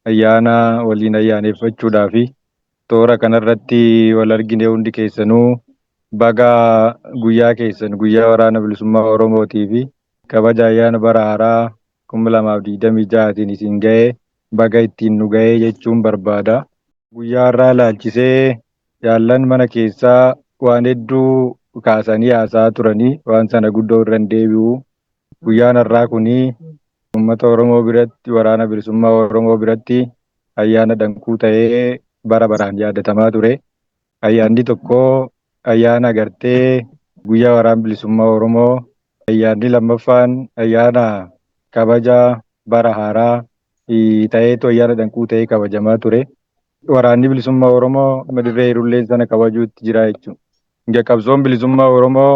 ayyaana waliin ayyaaneffachuudhaaf toora kanarratti wal argine hundi keessanuu baga guyyaa keessan guyyaa waraana bilisummaa Oromootii fi kabaja ayyaana bara haaraa 2026tiin isin ga'e baga ittiin nu ga'e jechuun barbaada. Guyyaa har'aa ilaalchisee jaallan mana keessaa waan hedduu kaasanii haasa'aa turanii waan sana guddoo irra hin deebi'u. Guyyaan har'aa kunii uummata Oromoo biratti waraana bilisummaa Oromoo biratti ayyaana danquu ta'ee bara baraan yaadatamaa ture. Ayyaanni tokko ayyaana agartee guyyaa waraana bilisummaa Oromoo, ayyaanni lammaffaan ayyaana kabaja bara haaraa ta'eetu ayyaana danquu ta'ee kabajamaa ture. Waraanni bilisummaa Oromoo madirree hirulleen sana kabajuutti jira jechuudha. Qabsoon bilisummaa Oromoo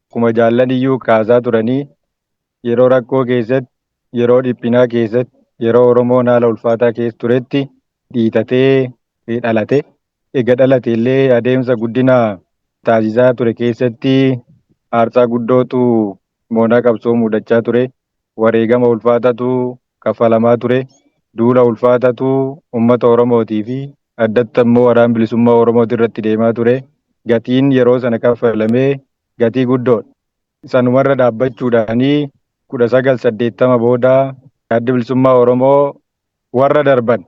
akkuma jaallan iyyuu kaasaa turanii yeroo rakkoo keessatti, yeroo dhiphinaa keessatti, yeroo Oromoon haala ulfaataa keessa turetti dhiitatee dhalate. Egaa dhalate illee adeemsa guddina taasisaa ture keessatti aarsaa guddootu moonaa qabsoo mudachaa ture. Wareegama ulfaatatu kaffalamaa ture. Duula ulfaatatu uummata Oromootii fi addatti immoo waraana bilisummaa Oromooti irratti deemaa ture. Gatiin yeroo sana kaffalamee gatii guddoodha. Sanumarra dhaabbachuudhaanii 1980 booda adda bilisummaa Oromoo warra darban,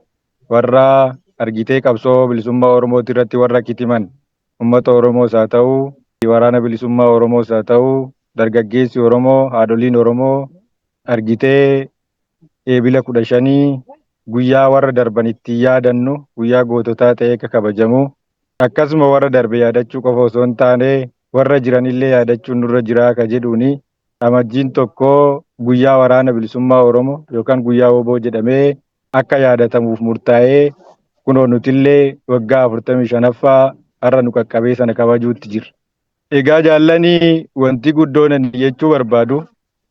warra argitee qabsoo bilisummaa Oromooti irratti warra kitiman uummata Oromoos haa ta'u, waraana bilisummaa Oromoos haa ta'u, dargaggeessi Oromoo, haadholiin Oromoo argitee eebila 15 guyyaa warra darban ittiin yaadannu guyyaa goototaa ta'ee akka kabajamu akkasuma warra darbe yaadachuu qofa osoo hin taane warra jiranillee yaadachuun nurra jiraa akka jedhuuni amajjiin tokko guyyaa waraana bilisummaa Oromoo yookaan guyyaa WBO jedhamee akka yaadatamuuf murtaa'ee kunoo nutillee waggaa 45ffaa har'a nu qaqqabee sana kabajuutti jirra. Egaa jaallanii wanti guddoon ani jechuu barbaadu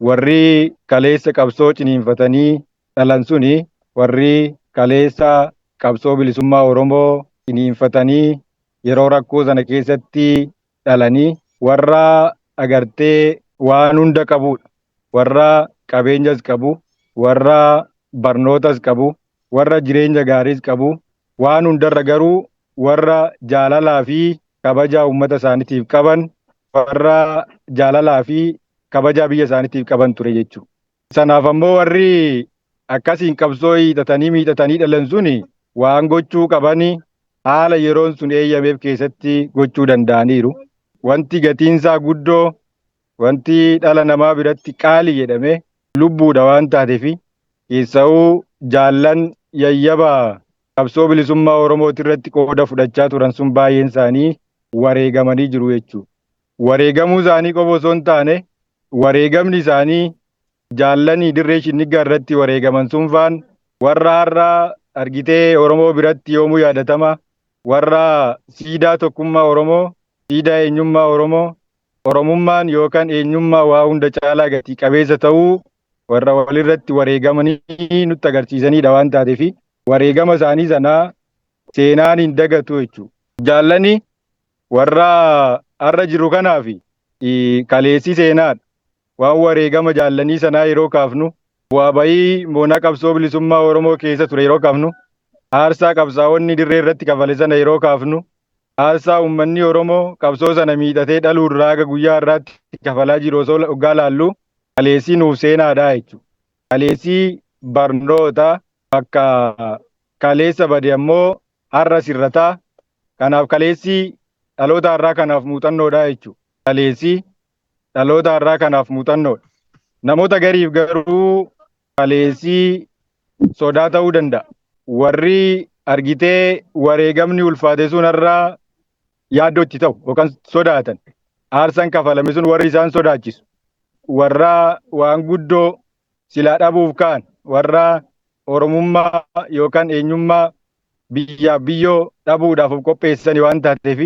warri kaleessa qabsoo ciniinfatanii dhalan suni warri kaleessa qabsoo bilisummaa Oromoo ciniinfatanii yeroo rakkoo sana keessatti dhalanii warra agartee waan hunda qabudha. Warra qabeenyas qabu, warra barnootas qabu, warra jireenya gaariis qabu, waan hundarra garuu warra jaalalaa fi kabajaa uummata isaaniitiif qaban, warra jaalalaa fi kabajaa biyya isaaniitiif qaban ture jechuudha. Sanaaf ammoo warri akkasiin qabsoo hiixatanii miidhatanii dhalan suni waan gochuu qabanii haala yeroon sun eeyyameef keessatti gochuu danda'aniiru. Wanti gatiinsaa guddoo, wanti dhala namaa biratti qaalii jedhame lubbuudha waan taateef keessa'uu jaallan yayyabaa qabsoo bilisummaa Oromooti irratti qooda fudhachaa turan sun baay'een isaanii wareegamanii jiru jechuudha. Wareegamuu isaanii qofa osoo hin taane wareegamni isaanii jaallanii dirree shinnigaa irratti wareegaman sun faan warra har'a argitee Oromoo biratti yoomuu yaadatama, warra siidaa tokkummaa Oromoo, siidaa eenyummaa Oromoo, Oromummaan yookaan eenyummaa waa hunda caalaa gatii qabeessa ta'uu warra walirratti wareegamanii nutti agarsiisanidha waan taateef wareegama isaanii sanaa seenaan hin dagatu jechuudha. Jaallanii warra har'a jiru kanaaf kaleessi seenaadha. Waan wareegama jaallanii sanaa yeroo kaafnu bu'aa bayii moonaa qabsoo bilisummaa Oromoo keessa ture yeroo kaafnu aarsaa qabsaa'onni dirree irratti kafale sana yeroo kaafnu aarsaa uummanni Oromoo qabsoo sana miidhatee dhaluu irraa haga guyyaa har'aatti kafalaa jiru osoo waggaa laallu kaleessii nuuf seenaadha jechuudha. Kaleessii barnoota bakka kaleessa bade ammoo har'a sirrataa kanaaf kaleessii dhaloota har'aa kanaaf muuxannoodha jechuudha. Kaleessii dhaloota har'aa kanaaf muuxannoodha. Namoota gariif garuu kaleessii sodaa ta'uu danda'a. Warri argitee wareegamni ulfaate sun har'aa yaaddootti ta'u yookaan sodaatan. Aarsaan kafalame sun warri isaan sodaachisu. Warra waan guddoo silaa dhabuuf ka'an, warra Oromummaa yookaan eenyummaa biyyaaf biyyoo dhabuudhaaf of qopheessanii waan taateef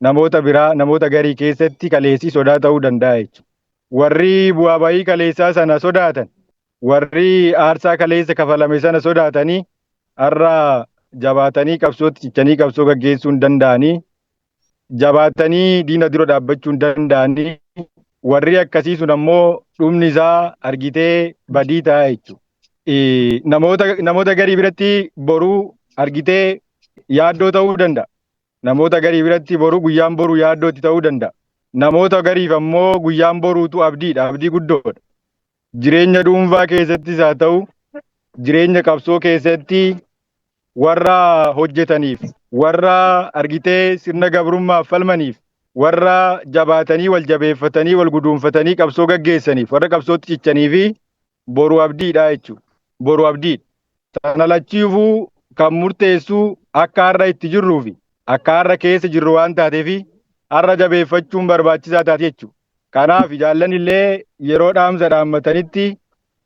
namoota biraa namoota garii keessatti kaleessii sodaa ta'uu danda'a jechuudha. Warri bu'aa bayii kaleessaa sana sodaatan, warri aarsaa kaleessa kafalame sana sodaatanii har'a jabaatanii qabsootti cichanii qabsoo gaggeessuu hin danda'anii, jabaatanii diina dura dhaabbachuu hin danda'anii, warri akkasii sun ammoo dhumni isaa argitee badii ta'a jechuudha. namoota garii biratti boruu argitee yaaddoo ta'uu danda'a. Namoota garii biratti boruu guyyaan boruu yaaddootti ta'uu danda'a. Namoota gariif ammoo guyyaan boruutu abdiidha, abdii guddoodha. Jireenya dhuunfaa keessattis haa ta'u, jireenya qabsoo keessatti warra hojjetaniif, warra argitee sirna gabrummaaf falmaniif, warra jabaatanii wal jabeeffatanii wal guduunfatanii qabsoo gaggeessaniif, warra qabsootti cichanii fi boru abdiidha jechuudha. Boru abdiidha. Sana lachiifuu kan murteessu akka har'a itti jirruu fi akka har'a keessa jirru waan taateefi har'a jabeeffachuun barbaachisaa taate jechuudha. Kanaaf jaallan illee yeroo dhaamsa dhaammatanitti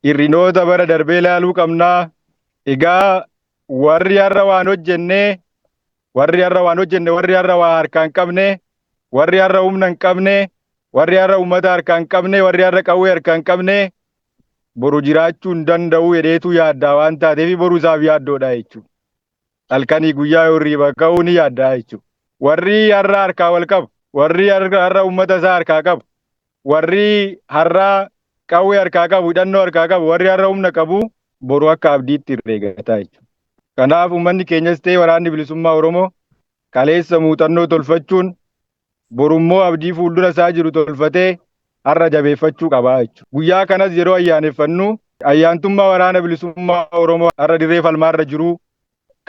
hir'inoota bara darbee ilaaluu qabnaa. Egaa warri har'a waan hojjenne, warri har'a waa harkaa hin qabne, warri har'a humna hin qabne, warri har'a uummata harkaa hin qabne, warri har'a qawwee harkaa hin qabne boru jiraachuu hin danda'u jedheetu yaaddaa waan taateef boru isaaf yaaddoodha jechuudha. Halkanii guyyaa hirriiba ka'uu ni yaaddaa jechuudha. Warri har'a harkaa wal qabu, warri har'a uummata isaa harkaa qabu, warri har'a qawwee harkaa qabu, hidhannoo harkaa qabu, warri har'a humna qabu boru akka abdiitti herreegataa jechuudha. Kanaaf uummanni keenyas ta'e waraanni bilisummaa Oromoo kaleessa muuxannoo tolfachuun borummoo abdii fuuldura isaa jiru tolfatee har'a jabeeffachuu qabaa jechuudha. Guyyaa kanas yeroo ayyaaneffannu ayyaantummaa waraana bilisummaa Oromoo har'a dirree falmaarra jiru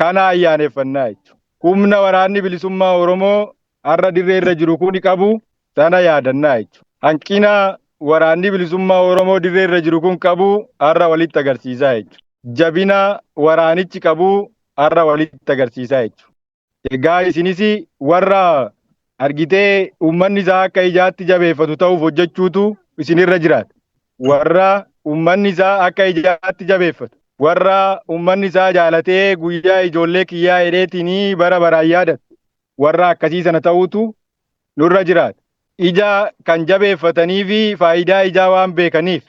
kana ayyaaneffannaa jechuudha. Humna waraanni bilisummaa Oromoo har'a dirree irra jiru kuni qabu sana yaadannaa jechuudha. Hanqina waraanni bilisummaa Oromoo dirree irra jiru kun qabu har'a walitti agarsiisaa jechuudha. Jabina waraanichi qabu har'a walitti agarsiisaa jechuudha. Egaa isinis warra argitee uummanni isaa akka ijaatti jabeeffatu ta'uuf hojjechuutu isinirra jiraata. Warra uummanni isaa akka ijaatti jabeeffatu, warra uummanni isaa jaalatee guyyaa ijoollee kiyyaa hedheetiin bara baraan yaadatu, warra akkasii sana ta'uutu nurra jiraata. Ija kan jabeeffatanii fi faayidaa ijaa waan beekaniif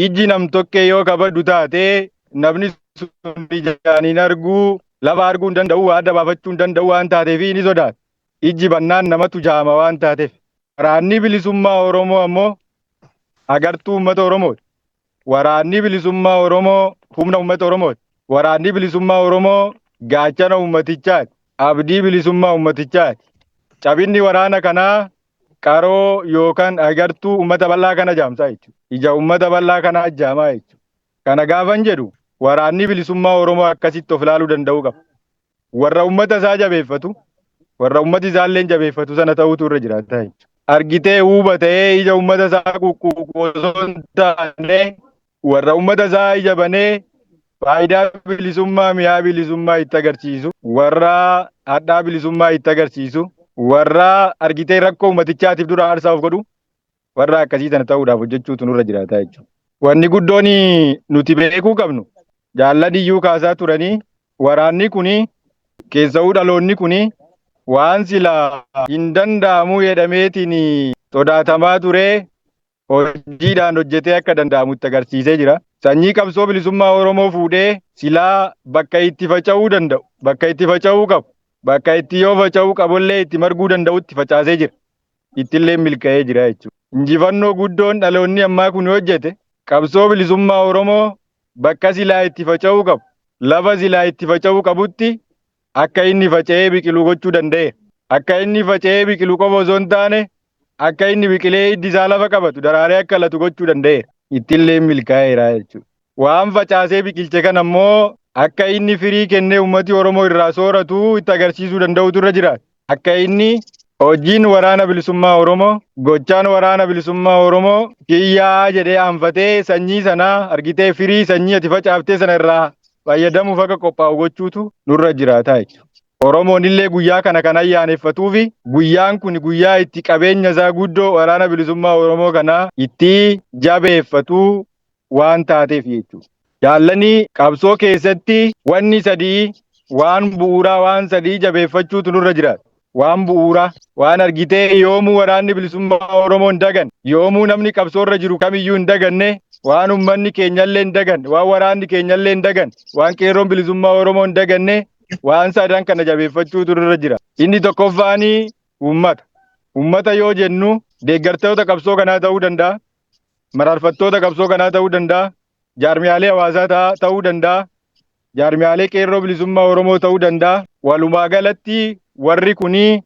iji nam-tokkee yoo kabaddu taatee namni sun ijaan hin arguu, lafa arguu hin danda'u, adda baafachuu hin danda'u waan taateef ni sodaata. Iji bannaan namatu jaama waan taateef. Waraanni bilisummaa Oromoo ammoo agartuu uummata Oromooti. Waraanni bilisummaa Oromoo humna uummata Oromooti. Waraanni bilisummaa Oromoo gaachana uummatichaati. Abdii bilisummaa uummatichaati. Cabinni waraana kanaa qaroo yookaan agartuu uummata bal'aa kana jaamsaa jechuudha. Ija uummata bal'aa kanaa jaamaa jechuudha. Kana gaafan jedhu waraanni bilisummaa Oromoo akkasitti of ilaaluu danda'uu qaba. Warra uummata isaa jabeeffatu, warra uummati isaallee jabeeffatu sana ta'utu irra jiraata jechuudha. Argitee hubatee ija uummata isaa kuqquuqu osoo hin taane warra uummata isaa ija banee faayidaa bilisummaa mi'aa bilisummaa itti agarsiisu, warra hadhaa bilisummaa itti agarsiisu, warra argitee rakkoo ummatichaatiif dura aarsaa of godhu, warra akkasii sana ta'uudhaaf hojjechuutu nurra jiraata jechuudha. Wanni guddoon nuti beekuu qabnu jaallan iyyuu kaasaa turanii waraanni kuni keessa'uu dhaloonni kuni waan sila hin danda'amu jedhameetiin sodaatamaa ture hojiidhaan hojjetee akka danda'amutti agarsiisee jira. Sanyii qabsoo bilisummaa Oromoo fuudhee silaa bakka itti faca'uu danda'u, bakka itti faca'uu qabu, bakka itti yoo faca'uu qabullee itti marguu danda'utti facaasee jira. Ittillee milkaa'ee jira jechuudha. Injifannoo guddoon dhaloonni ammaa kun hojjete qabsoo bilisummaa Oromoo bakka silaa itti faca'uu qabu, lafa silaa itti faca'uu qabutti akka inni faca'ee biqilu gochuu danda'e. Akka inni faca'ee biqilu qofa osoo hin taane akka inni biqilee hiddi isaa lafa qabatu daraaree akka latu gochuu danda'e. Ittillee milkaa'eera jechuudha. Waan facaasee biqilche kan ammoo akka inni firii kennee uummati Oromoo irraa sooratu itti agarsiisuu danda'utu irra jira. Akka inni hojiin waraana bilisummaa Oromoo, gochaan waraana bilisummaa Oromoo kiyyaa jedhee aanfatee sanyii sanaa argitee firii sanyii ati facaaftee sana irraa fayyadamuuf akka qophaa'u gochuutu nurra jiraata jechuudha. Oromoon illee guyyaa kana kan ayyaaneffatuu fi guyyaan kun guyyaa itti qabeenya isaa guddoo waraana bilisummaa Oromoo kanaa itti jabeeffatuu waan taateef jechuudha. Jaallanii qabsoo keessatti wanni sadii waan bu'uuraa waan sadii jabeeffachuutu nurra jiraata. Waan bu'uuraa waan argitee yoomuu waraanni bilisummaa Oromoo hin dagan, yoomuu namni qabsoorra jiru kamiyyuu hin daganne, waan uummanni keenyallee hin dagan, waan waraanni keenyallee hin dagan, waan qeerroon bilisummaa Oromoo hin daganne waan sadan kana jabeeffachuutu irra jira. Inni tokkoffaanii uummata. Uummata yoo jennu deeggartoota qabsoo kanaa ta'uu danda'a, mararfattoota qabsoo kanaa ta'uu danda'a, jaarmiyaalee hawaasaa ta'uu danda'a, jaarmiyaalee qeerroo bilisummaa Oromoo ta'uu danda'a. Walumaa galatti warri kunii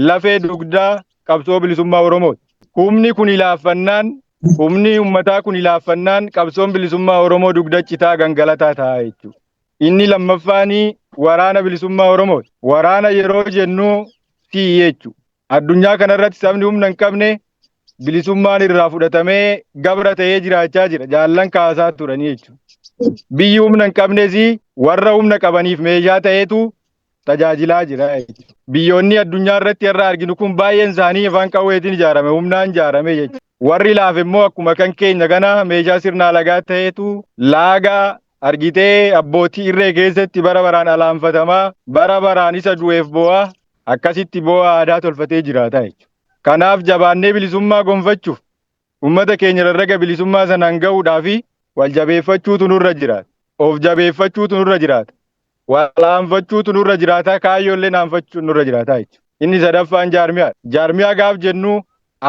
lafee dugdaa qabsoo bilisummaa Oromooti. Humni kun ilaaffannaan, humni uummataa kun ilaaffannaan qabsoon bilisummaa Oromoo dugda citaa gangalataa ta'a jechuudha. Inni lammaffaanii waraana bilisummaa Oromooti. Waraana yeroo jennu jechuudha. Addunyaa kanarratti sabni humna hin qabne bilisummaan irraa fudhatamee gabra ta'ee jiraachaa jira. Jaallan kaasaa turanii jechuudha. Biyyi humna hin qabnes warra humna qabaniif meeshaa ta'eetu tajaajilaa jira jechuudha. Biyyoonni addunyaa irratti irraa arginu kun baay'een isaanii afaan qawweetiin ijaarame, humnaan ijaarame jechuudha. Warri laafe immoo akkuma kan keenya kana meeshaa sirna alagaa ta'eetu laagaa argitee abbootii irree keessatti bara baraan alaanfatamaa, bara baraan isa du'eef bo'aa akkasitti bo'aa aadaa tolfatee jiraata jechuudha. Kanaaf jabaannee bilisummaa gonfachuuf uummata keenya rarraga bilisummaa sanaan gahuudhaa fi wal jabeeffachuutu nurra jiraata. Of jabeeffachuutu nurra jiraata. Walaanfachuutu nurra jiraata. Kaayyoollee naanfachuutu nurra jiraata jechuudha. Inni sadaffaan jaarmiyaa. Jaarmiyaa gaaf jennu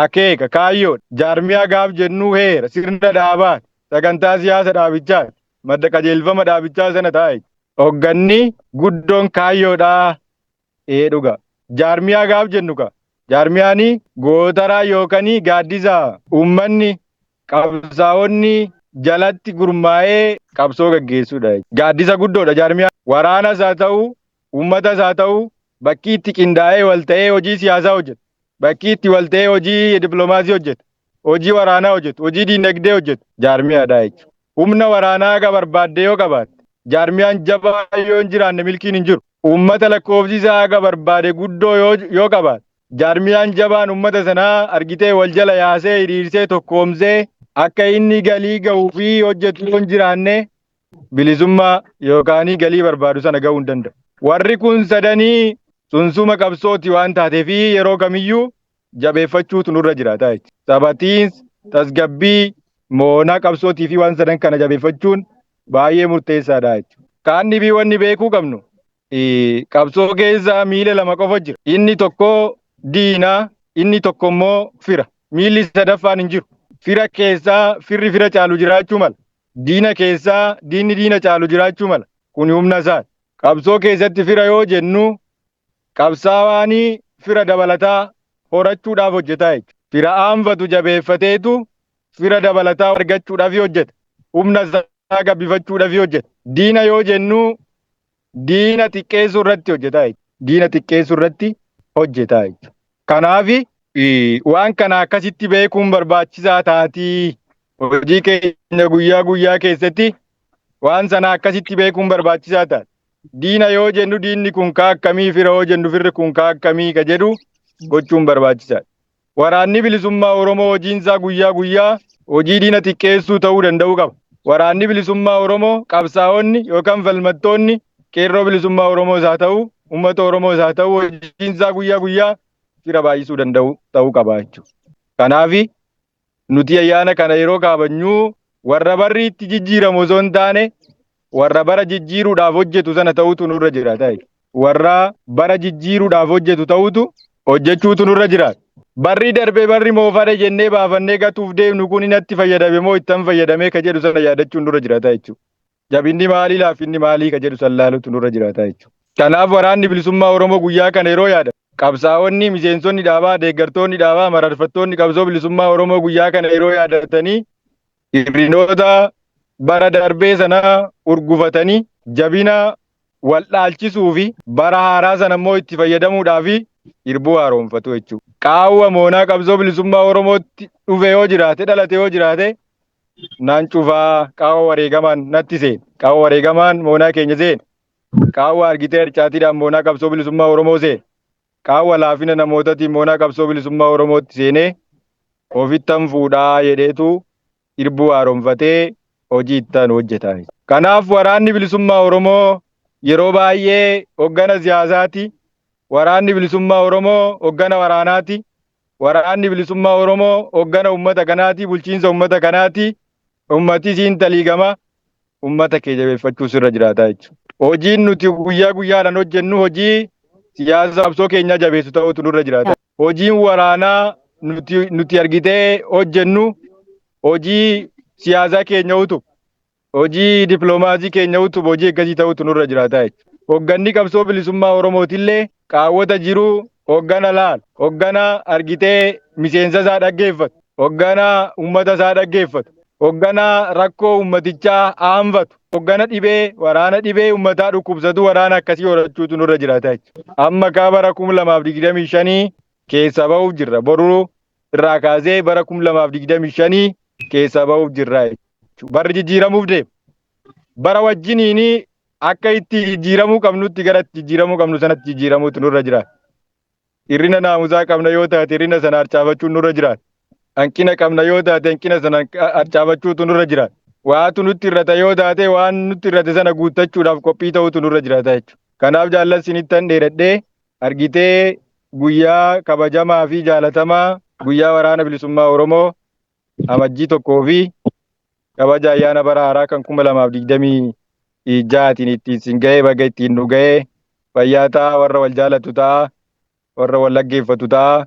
akeeka kaayyoodha. Jaarmiyaa gaaf jennu heera sirna dhaabaati. Sagantaa siyaasa dhaabichaati. Madda qajeelfama dhaabichaa sana ta'a jechuudha. Hogganni guddoon kaayyoodhaa dhuga. Jaarmiyaa gaaf jennu ka. Jaarmiyaanii gootaraa yookaan gaaddisaa uummanni qabsaa'onni jalatti gurmaa'ee qabsoo gaggeessuudha. Gaaddisa guddoodha jaarmiyaan. Waraanas haa ta'u, uummatas haa ta'u, bakki itti qindaa'ee wal ta'ee hojii siyaasaa hojjetu. Bakki itti wal ta'ee hojii dippiloomaasii hojjetu. Hojii waraanaa hojjetu. Hojii diinagdee hojjetu. Jaarmiyaadha jechuudha. Humna waraanaa aga barbaadde yoo qabaatte. Jaarmiyaan jabaa yoo hin jiraanne milkiin hin jiru. Uummata lakkoofsi isaa aga barbaade guddoo yoo qabaatte. Jaarmiyaan jabaan uummata sanaa argitee wal jala yaasee hiriirsee tokkoomsee akka inni galii gahuu fi hojjetu yoo hin jiraanne bilisummaa yookaan galii barbaadu sana gahuu hin danda'u. Warri kun sadanii sunsuma qabsooti waan taateef yeroo kamiyyuu jabeeffachuutu nurra jiraata jechuudha. Sabatiinsa, tasgabbii, moonaa qabsootii fi waan sadan kana jabeeffachuun baay'ee murteessaadha jechuudha. Kaanni fi wanni beekuu qabnu qabsoo keessa miila lama qofa jira. Inni tokko diinaa, inni tokko immoo fira. Miilli sadaffaan hin jiru. Fira keessaa firri fira caalu jiraachuu mala. Diina keessaa diinni diina caalu jiraachuu mala. Kun humna isaa. Qabsoo keessatti fira yoo jennu qabsaa'aanii fira dabalataa horachuudhaaf hojjetaa jechuudha. Fira aanfatu jabeeffateetu fira dabalataa argachuudhaaf hojjeta. Humna isaa gabbifachuudhaaf hojjeta. Diina yoo jennu diina xiqqeessuu irratti hojjetaa jechuudha. Diina xiqqeessuu irratti hojjetaa jechuudha. Kanaaf waan kana akkasitti beekuun barbaachisaa taatii. Hojii keenya guyyaa guyyaa keessatti waan sana akkasitti beekuun barbaachisaa taati. Diina yoo jennu diinni kun kaa akkamii, fira yoo jennu firri kun kaa akkamii ka jedhu gochuun barbaachisaadha. Waraanni bilisummaa Oromoo hojiinsaa guyyaa guyyaa hojii diina xiqqeessuu ta'uu danda'uu qaba. Waraanni bilisummaa Oromoo qabsaa'onni yookaan falmattoonni qeerroo bilisummaa Oromoo isaa ta'u, uummata Oromoo isaa ta'u hojiinsaa guyyaa guyyaa fira baay'isuu danda'u ta'uu qaba jechuudha. Kanaaf nuti ayyaana kana yeroo kabajnu warra barri itti jijjiiramu osoo hin taane warra bara jijjiiruudhaaf hojjetu sana ta'utu nurra jiraata. Warra bara jijjiiruudhaaf hojjetu ta'utu hojjechuutu nurra jiraata. Barri darbee barri moofare jennee baafannee gatuuf deemnu kun inatti fayyadame moo ittan fayyadamee ka jedhu sana yaadachuun nurra jiraata jechuudha. Jabinni maalii laaffinni maalii ka jedhu san laalutu nurra jiraata jechuudha. Kanaaf waraanni bilisummaa Oromoo guyyaa kana yeroo yaada qabsaa'onni, miseensonni dhaabaa, deeggartoonni dhaabaa, mararfattoonni qabsoo bilisummaa Oromoo guyyaa kana yeroo yaadatanii hirrinoota bara darbee sana urgufatanii jabina wal dhaalchisuu fi bara haaraa sana immoo itti fayyadamuudhaaf hirbuu haaromfatu jechuudha. Qaawwa moonaa qabsoo bilisummaa Oromootti dhufe yoo jiraate, dhalate yoo jiraate naan cufaa qaawwa wareegamaan natti seena. Qaawwa wareegamaan moonaa keenya seena. Qaawwa argitee harcaatiidhaan moonaa qabsoo bilisummaa Oromoo seena. Qaawwa laafina namootaatiin moonaa qabsoo bilisummaa Oromootti seenee ofittan fuudhaa jedheetu hirbuu haaromfatee hojii ittaan hojjetaa. Kanaaf waraanni bilisummaa Oromoo yeroo baay'ee hoggana siyaasaati. Waraanni bilisummaa Oromoo hoggana waraanaati. Waraanni bilisummaa Oromoo hoggana uummata kanaati. Bulchiinsa uummata kanaati. Uummati siin taliigama. Uummata kee jabeeffachuu sirra jiraata jechuudha. Hojiin nuti guyyaa guyyaadhaan hojjennu hojii siyaasa qabsoo keenyaa jabeessu ta'utu nurra jiraata. Hojiin waraanaa nuti argitee hojjennu hojii siyaasaa keenya utuba. hojii dippiloomaasii keenya utubu hojii akkasii ta'utu nurra jiraata jechuudha. Hoogganni qabsoo bilisummaa Oromootillee qaawwata jiru hooggana laal, hooggana argitee miseensa isaa dhaggeeffatu, hooggana uummata isaa dhaggeeffatu, hooggana rakkoo uummatichaa aanfatu, hooggana dhibee waraana dhibee uummataa dhukkubsatu waraana akkasii horachuutu nurra jiraata jechuudha. Amma kaa bara 2025 keessa ba'uuf jirra. Boruu irraa kaasee bara 2025 keessa ba'uuf jirra jechuudha. Barri jijjiiramuuf deema. Bara wajjiniin akka itti jijjiiramuu qabnutti gara itti jijjiiramuu qabnu sanatti jijjiiramuutu nurra jiraata. Hirrina naamusaa qabna yoo taate hirrina sana harcaafachuun nurra jiraata. Hanqina qabna yoo taate hanqina sana harcaafachuutu nurra jiraata. Waatu nutti irrata yoo taate waan nutti irrate sana guuttachuudhaaf qophii ta'utu nurra jiraata jechuudha. Kanaaf jaallan sinittan dheeradhee argitee guyyaa kabajamaa fi jaalatamaa guyyaa waraana bilisummaa Oromoo amajjii 1 fi kabaja ayyaana bara haaraa kan 2026tiin ittiin sin ga'ee baga ittiin nu ga'ee fayyaa ta'a, warra wal jaalatu ta'a, warra wal dhaggeeffatu ta'a,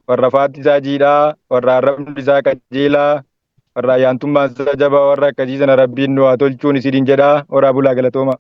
warra faatti isaa jiidhaa, warra arrabni isaa qajeelaa, warra ayyaantummaan isaa jabaa, warra akkasii sana rabbiin nu haa tolchuun isiniin jedhaa. Horaa bulaa galatooma.